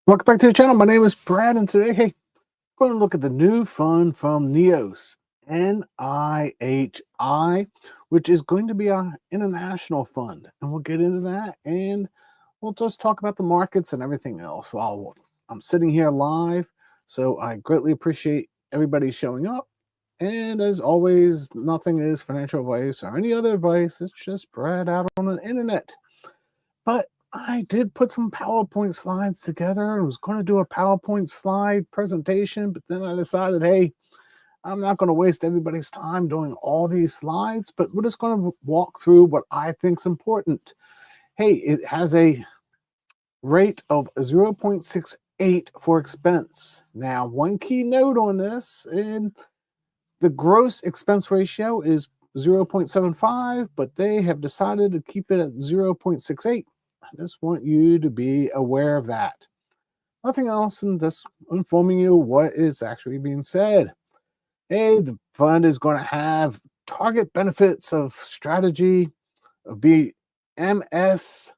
Welcome back to the channel. My name is Brad, and today, we're going to look at the new fund from NEOS, NIHI, which is going to be an international fund. And we'll get into that, and we'll just talk about the markets and everything else while I'm sitting here live. So I greatly appreciate everybody showing up. And as always, nothing is financial advice or any other advice. It's just Brad out on the internet. But I did put some PowerPoint slides together. I was going to do a PowerPoint slide presentation, but then I decided, hey, I'm not going to waste everybody's time doing all these slides, but we're just going to walk through what I think is important. Hey, it has a rate of 0.68 for expense. Now, one key note on this, and the gross expense ratio is 0.75, but they have decided to keep it at 0.68. I just want you to be aware of that. Nothing else, and just informing you what is actually being said. Hey, the fund is going to have target benefits of strategy, be MSCI,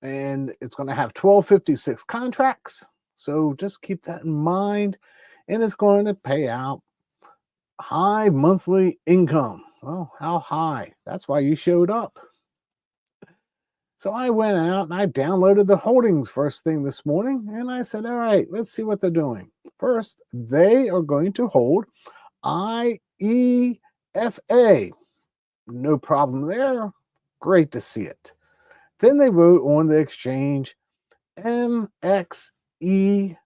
and it's going to have 1256 contracts. So just keep that in mind. And it's going to pay out high monthly income. Well, how high? That's why you showed up. So I went out and I downloaded the holdings first thing this morning, and I said, all right, let's see what they're doing. First, they are going to hold IEFA. No problem there. Great to see it. Then they wrote on the exchange MXEA,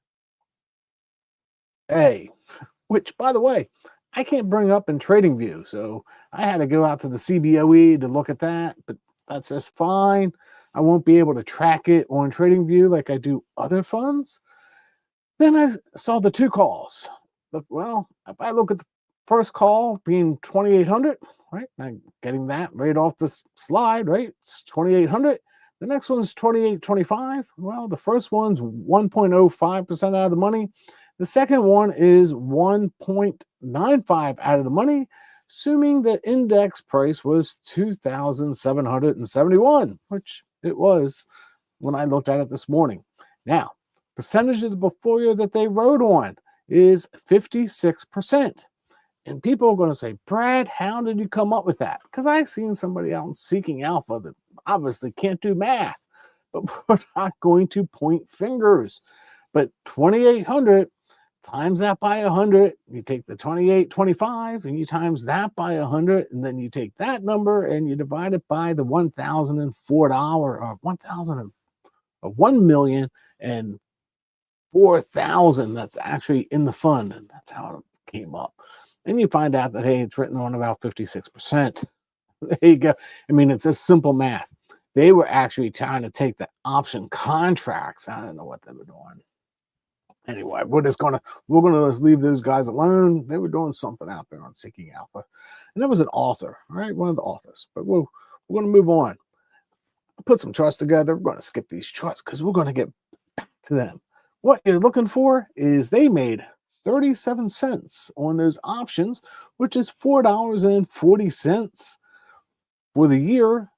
which, by the way, I can't bring up in TradingView. So I had to go out to the CBOE to look at that, but that's just fine. I won't be able to track it on TradingView like I do other funds. Then I saw the two calls. Well, if I look at the first call being 2,800, right? I'm getting that right off this slide, right? It's 2,800. The next one's 2,825. Well, the first one's 1.05% out of the money. The second one is 1.95 out of the money, assuming the index price was 2,771, which it was when I looked at it this morning. Now, percentage of the portfolio that they wrote on is 56%. And people are going to say, Brad, how did you come up with that? Because I've seen somebody out seeking alpha that obviously can't do math, but we're not going to point fingers. But 2,800 times that by 100, you take the 2,825 and you times that by 100, and then you take that number and you divide it by the $1,004 or 1,000 or 1,004,000 that's actually in the fund, and that's how it came up. And you find out that, hey, it's written on about 56%. There you go. I mean, it's just simple math. They were actually trying to take the option contracts. I don't know what they were doing. Anyway, we're gonna just leave those guys alone. They were doing something out there on Seeking Alpha, and there was an author, right? One of the authors. But we're gonna move on. I'll put some charts together. We're gonna skip these charts because we're gonna get back to them. What you're looking for is they made 37 cents on those options, which is $4.40 for the year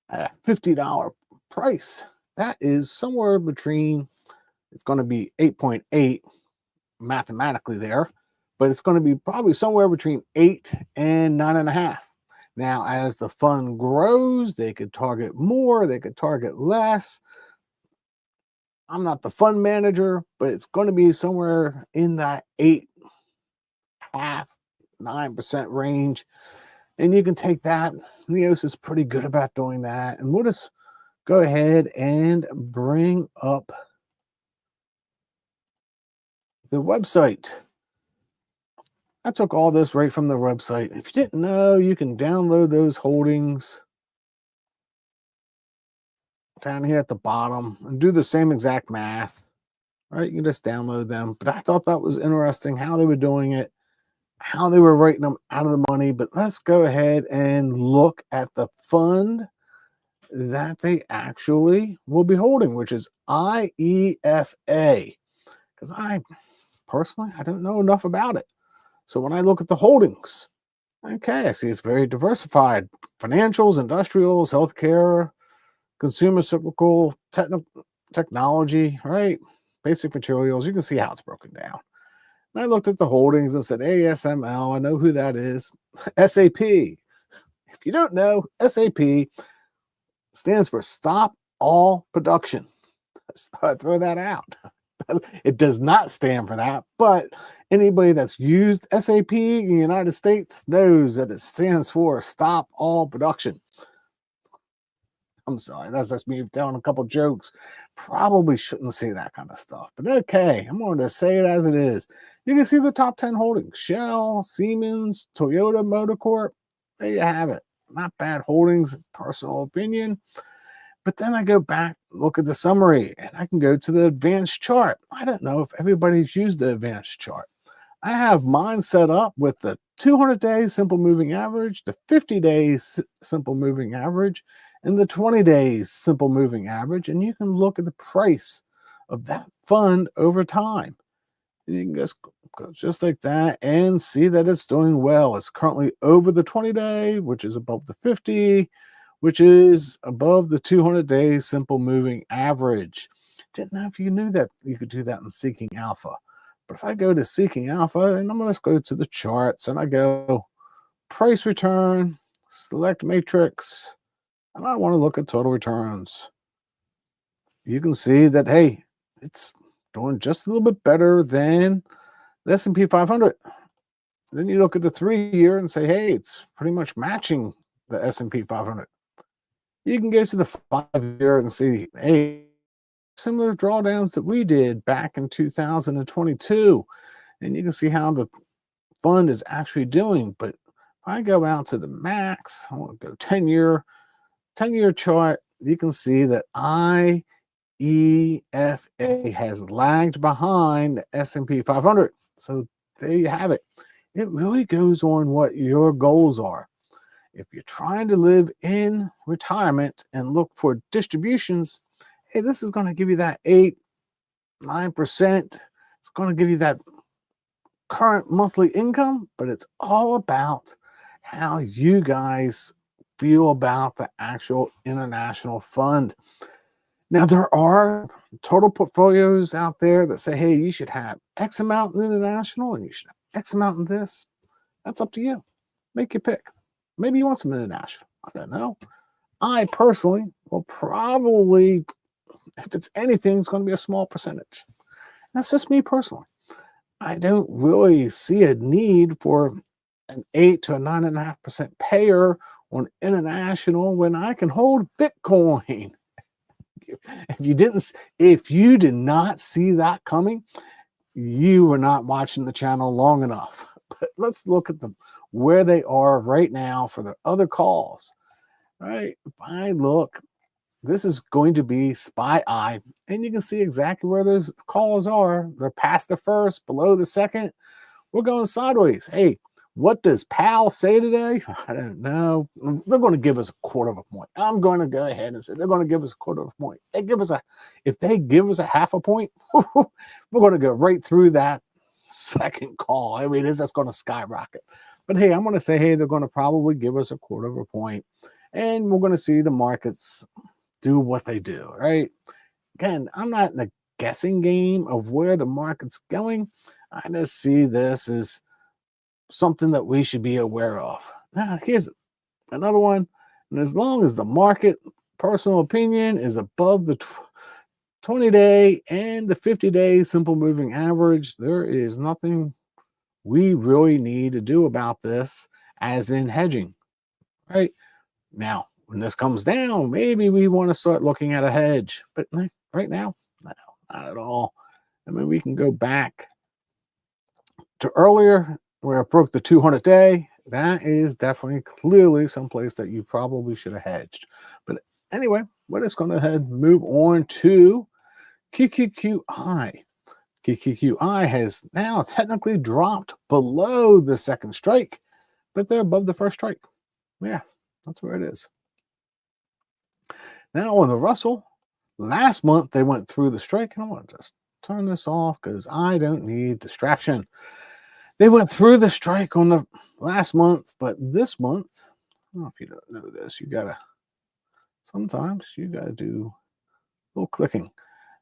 at a $50 price. That is somewhere between, it's going to be 8.8 mathematically there, but it's going to be probably somewhere between 8 and 9.5. Now, as the fund grows, they could target more, they could target less. I'm not the fund manager, but it's going to be somewhere in that 8.5, 9% range. And you can take that. NEOS is pretty good about doing that. And we'll just go ahead and bring up the website. I took all this right from the website. If you didn't know, you can download those holdings down here at the bottom and do the same exact math. Right? You can just download them. But I thought that was interesting how they were doing it, how they were writing them out of the money. But let's go ahead and look at the fund that they actually will be holding, which is IEFA. Because I don't know enough about it. So when I look at the holdings, okay, I see it's very diversified. Financials, industrials, healthcare, consumer cyclical, technical, technology, right? Basic materials. You can see how it's broken down. And I looked at the holdings and said, ASML, I know who that is. SAP. If you don't know, SAP stands for Stop All Production. I throw that out. It does not stand for that, but anybody that's used SAP in the United States knows that it stands for Stop All Production. I'm sorry, that's just me telling a couple jokes. Probably shouldn't say that kind of stuff, but okay, I'm going to say it as it is. You can see the top 10 holdings: Shell, Siemens, Toyota Motor Corp. There you have it. Not bad holdings, personal opinion. But then I go back, look at the summary, and I can go to the advanced chart. I don't know if everybody's used the advanced chart. I have mine set up with the 200-day simple moving average, the 50-day simple moving average, and the 20 days simple moving average. And you can look at the price of that fund over time. And you can just go just like that and see that it's doing well. It's currently over the 20-day, which is above the 50, which is above the 200-day simple moving average. Didn't know if you knew that you could do that in Seeking Alpha. But if I go to Seeking Alpha, and I'm going to go to the charts, and I go price return, select matrix, and I want to look at total returns. You can see that, hey, it's doing just a little bit better than the S&P 500. Then you look at the 3-year and say, hey, it's pretty much matching the S&P 500. You can go to the 5-year and see, hey, similar drawdowns that we did back in 2022. And you can see how the fund is actually doing. But if I go out to the max, I want to go 10-year chart, you can see that IEFA has lagged behind the S&P 500. So there you have it. It really goes on what your goals are. If you're trying to live in retirement and look for distributions, hey, this is going to give you that 8-9%. It's going to give you that current monthly income, but it's all about how you guys feel about the actual international fund. Now, there are total portfolios out there that say, hey, you should have X amount in international and you should have X amount in this. That's up to you. Make your pick. Maybe you want some international. I don't know. I personally will probably, if it's anything, it's going to be a small percentage. That's just me personally. I don't really see a need for an 8 to a 9.5% payer on international when I can hold Bitcoin. If you did not see that coming, you were not watching the channel long enough. But let's look at them where they are right now for the other calls. All right, if I look, this is going to be SPY, and you can see exactly where those calls are. They're past the first, below the second. We're going sideways. Hey, what does PAL say today? I don't know. They're going to give us a quarter of a point. I'm going to go ahead and say they're going to give us a quarter of a point. If they give us a half a point, we're going to go right through that second call. I mean, it's just going to skyrocket. But hey, I'm going to say, hey, they're going to probably give us a quarter of a point, and we're going to see the markets do what they do, right? Again, I'm not in a guessing game of where the market's going. I just see this as something that we should be aware of. Now, here's another one. And as long as the market, personal opinion, is above the 20-day and the 50-day simple moving average, there is nothing we really need to do about this, as in hedging, right? Now, when this comes down, maybe we want to start looking at a hedge. But right now, no, not at all. I mean, we can go back to earlier where I broke the 200-day. That is definitely clearly someplace that you probably should have hedged. But anyway, we're just going to move on to QQQI. QQQI has now technically dropped below the second strike, but they're above the first strike. Yeah, that's where it is. Now on the Russell, last month they went through the strike, and I want to just turn this off because I don't need distraction. They went through the strike on the last month, but this month, I don't know if you don't know this, sometimes you gotta do a little clicking.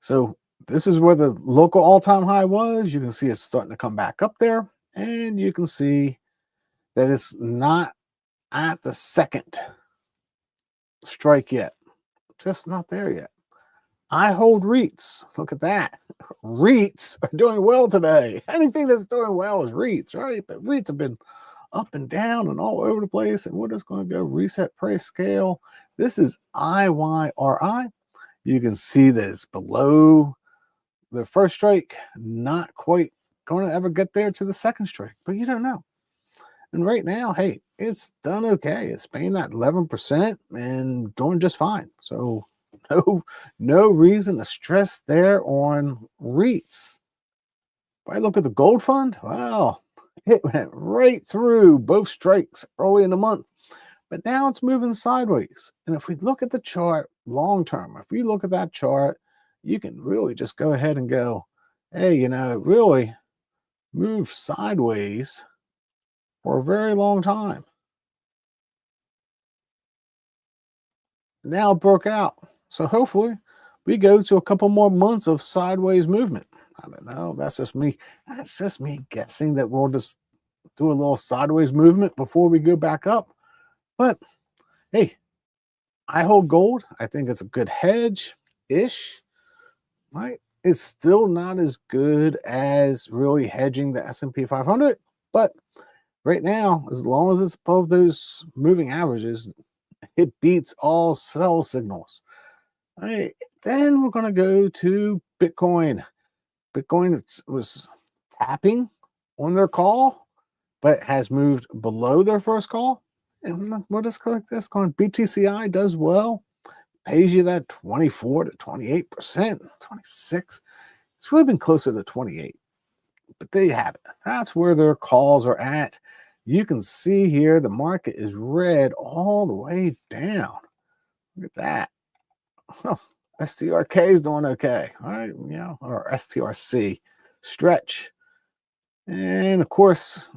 So this is where the local all-time high was. You can see it's starting to come back up there, and you can see that it's not at the second strike yet. Just not there yet. I hold REITs. Look at that. REITs are doing well today. Anything that's doing well is REITs, right? But REITs have been up and down and all over the place. And we're just going to go reset price scale. This is IYRI. You can see that it's below the first strike, not quite going to ever get there to the second strike, but you don't know. And right now, hey, it's done okay. It's paying that 11% and doing just fine. So no reason to stress there on REITs. If I look at the gold fund, wow, it went right through both strikes early in the month, but now it's moving sideways. And if we look at the chart long term, if we look at that chart, you can really just go ahead and go, hey, it really moved sideways for a very long time. Now it broke out. So hopefully we go to a couple more months of sideways movement. I don't know. That's just me. That's just me guessing that we'll just do a little sideways movement before we go back up. But hey, I hold gold. I think it's a good hedge-ish, right? It's still not as good as really hedging the S&P 500, but right now, as long as it's above those moving averages, it beats all sell signals. All right, then we're going to go to Bitcoin. Bitcoin was tapping on their call, but has moved below their first call. And we'll just click this going. BTCI does well, pays you that 24 to 28%, 26. It's really been closer to 28. But there you have it. That's where their calls are at. You can see here the market is red all the way down. Look at that. Oh, STRK is doing okay. All right, or STRC. Stretch. And of course,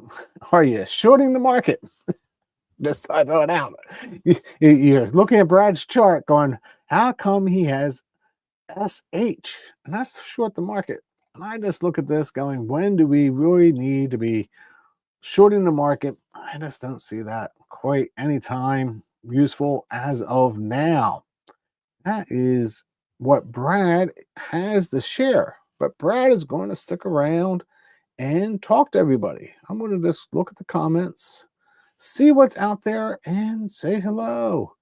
are you shorting the market? Just throw it out. You're looking at Brad's chart going, how come he has SH? And that's short the market. And I just look at this going, when do we really need to be shorting the market? I just don't see that quite anytime useful as of now. That is what Brad has to share. But Brad is going to stick around and talk to everybody. I'm going to just look at the comments, see what's out there, and say hello.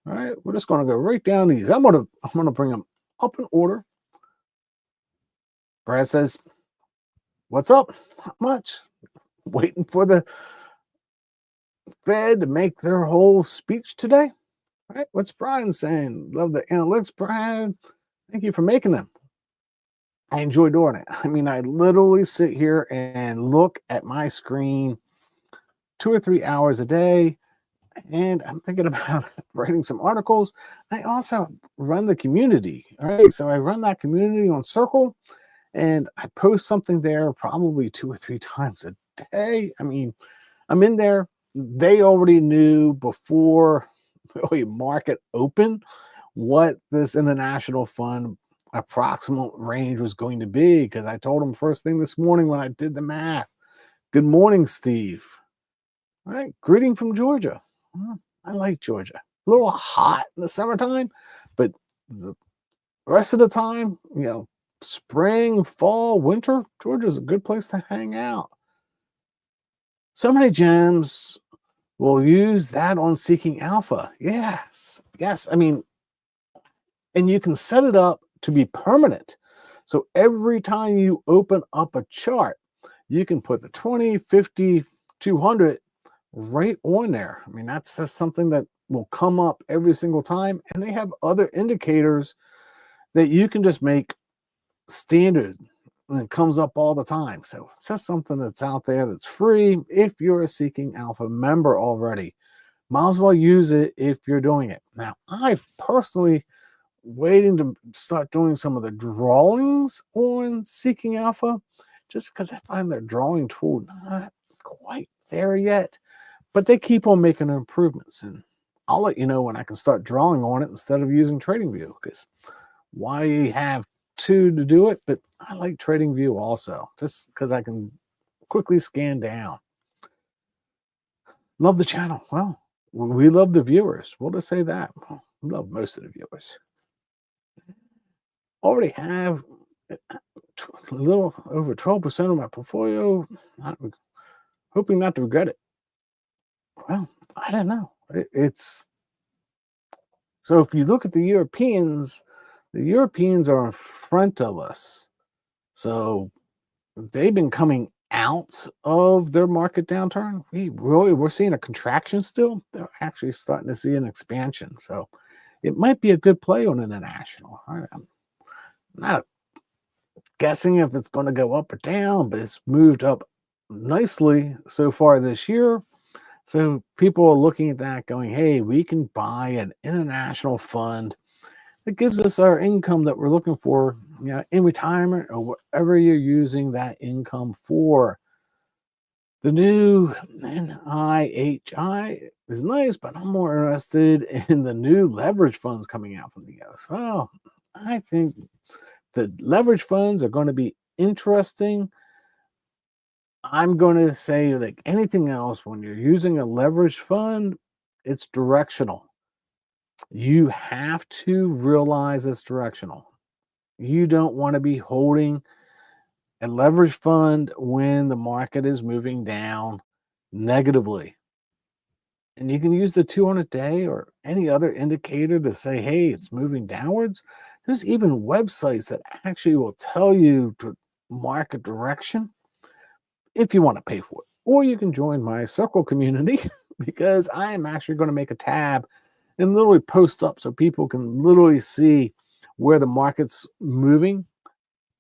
All right, we're just going to go right down these. I'm going to bring them up in order. Brad says, "What's up? Not much. Waiting for the Fed to make their whole speech today." All right, what's Brian saying? Love the analytics, Brian. Thank you for making them. I enjoy doing it. I mean, I literally sit here and look at my screen 2 or 3 hours a day, and I'm thinking about writing some articles. I also run the community. All right, so I run that community on Circle, and I post something there probably 2 or 3 times a day. I mean, I'm in there. They already knew before really market open what this international fund approximate range was going to be, because I told them first thing this morning when I did the math. Good morning, Steve. All right, greeting from Georgia. I like Georgia. A little hot in the summertime, but the rest of the time, spring, fall, winter, Georgia's a good place to hang out. So many gems will use that on Seeking Alpha. Yes. I mean, and you can set it up to be permanent. So every time you open up a chart, you can put the 20, 50, 200 right on there. I mean, that's just something that will come up every single time. And they have other indicators that you can just make standard, and it comes up all the time. So it's just something that's out there that's free. If you're a Seeking Alpha member already, might as well use it if you're doing it. Now, I personally waiting to start doing some of the drawings on Seeking Alpha, just because I find their drawing tool not quite there yet, but they keep on making improvements, and I'll let you know when I can start drawing on it instead of using TradingView, because why have to do it, but I like TradingView also, just because I can quickly scan down. Love the channel. Well, we love the viewers. We'll just say that. Well, we love most of the viewers. Already have a little over 12% of my portfolio. I'm hoping not to regret it. Well, I don't know. It's so if you look at the Europeans are in front of us. So they've been coming out of their market downturn. We're seeing a contraction still. They're actually starting to see an expansion. So it might be a good play on international. I'm not guessing if it's going to go up or down, but it's moved up nicely so far this year. So people are looking at that going, hey, we can buy an international fund that gives us our income that we're looking for, in retirement or whatever you're using that income for. The new NIHI is nice, but I'm more interested in the new leverage funds coming out from the US. Well, I think the leverage funds are going to be interesting. I'm going to say, like anything else, when you're using a leverage fund, it's directional. You have to realize it's directional. You don't want to be holding a leverage fund when the market is moving down negatively. And you can use the 200-day or any other indicator to say, hey, it's moving downwards. There's even websites that actually will tell you to market direction if you want to pay for it. Or you can join my circle community because I am actually going to make a tab and literally post up so people can literally see where the market's moving.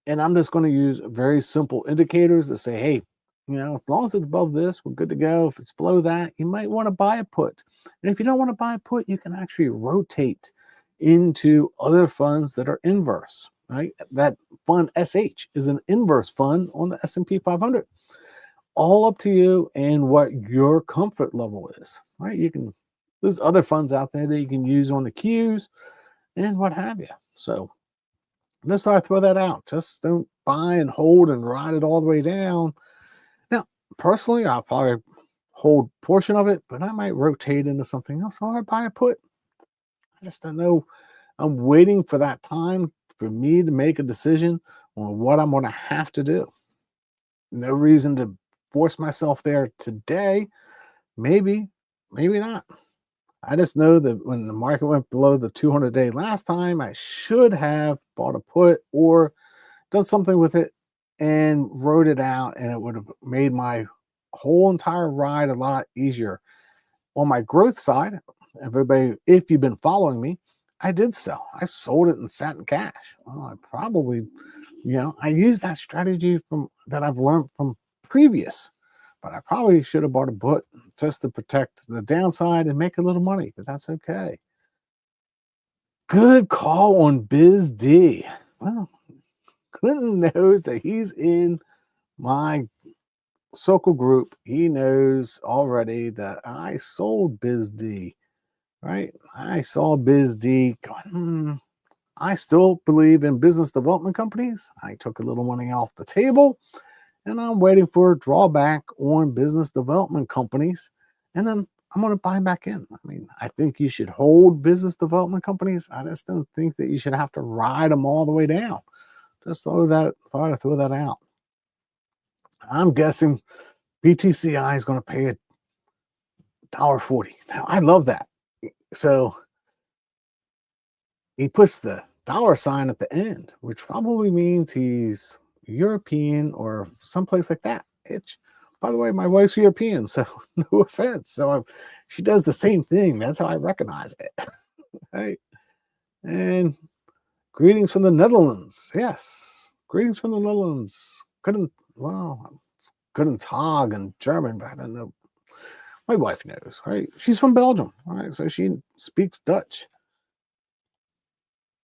And I'm just going to use very simple indicators to say, hey, as long as it's above this, we're good to go. If it's below that, you might want to buy a put. And if you don't want to buy a put, you can actually rotate into other funds that are inverse, right? That fund SH is an inverse fund on the S&P 500. All up to you and what your comfort level is, right? There's other funds out there that you can use on the Qs and what have you. So just thought I'd throw that out. Just don't buy and hold and ride it all the way down. Now, personally, I'll probably hold a portion of it, but I might rotate into something else or buy a put. I just don't know. I'm waiting for that time for me to make a decision on what I'm going to have to do. No reason to force myself there today. Maybe, maybe not. I just know that when the market went below the 200-day last time, I should have bought a put or done something with it and wrote it out, and it would have made my whole entire ride a lot easier. On my growth side, everybody, if you've been following me, I did sell. I sold it and sat in cash. Well, I probably, I used that strategy that I've learned from previous, but I probably should have bought a put just to protect the downside and make a little money, but that's okay. Good call on Biz D. Well, Clinton knows that he's in my circle group. He knows already that I sold Biz D, right? I saw Biz D going, I still believe in business development companies. I took a little money off the table and I'm waiting for a drawback on business development companies. And then I'm going to buy back in. I mean, I think you should hold business development companies. I just don't think that you should have to ride them all the way down. Just thought I'd throw that out. I'm guessing BTCI is going to pay $1.40. Now, I love that. So he puts the dollar sign at the end, which probably means he's European or someplace like that. By the way, my wife's European, so no offense. So she does the same thing. That's how I recognize it. Right? And greetings from the Netherlands. Yes, greetings from the Netherlands. Couldn't Tag in German, but I don't know. My wife knows, right? She's from Belgium, right? So she speaks Dutch.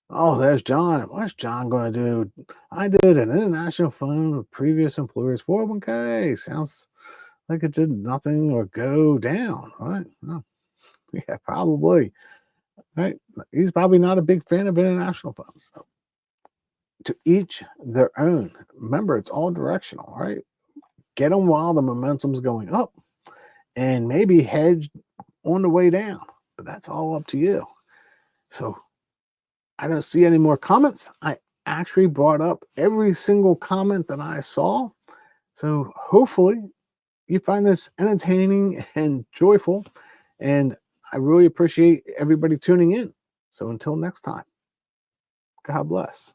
Oh, there's John. What's John going to do? I did an international fund with previous employers 401k. Sounds like it did nothing or go down, right? Oh, yeah, probably. Right? He's probably not a big fan of international funds. So to each their own. Remember, it's all directional, right? Get them while the momentum's going up and maybe hedge on the way down, but that's all up to you. So I don't see any more comments. I actually brought up every single comment that I saw. So hopefully you find this entertaining and joyful, and I really appreciate everybody tuning in. So until next time, God bless.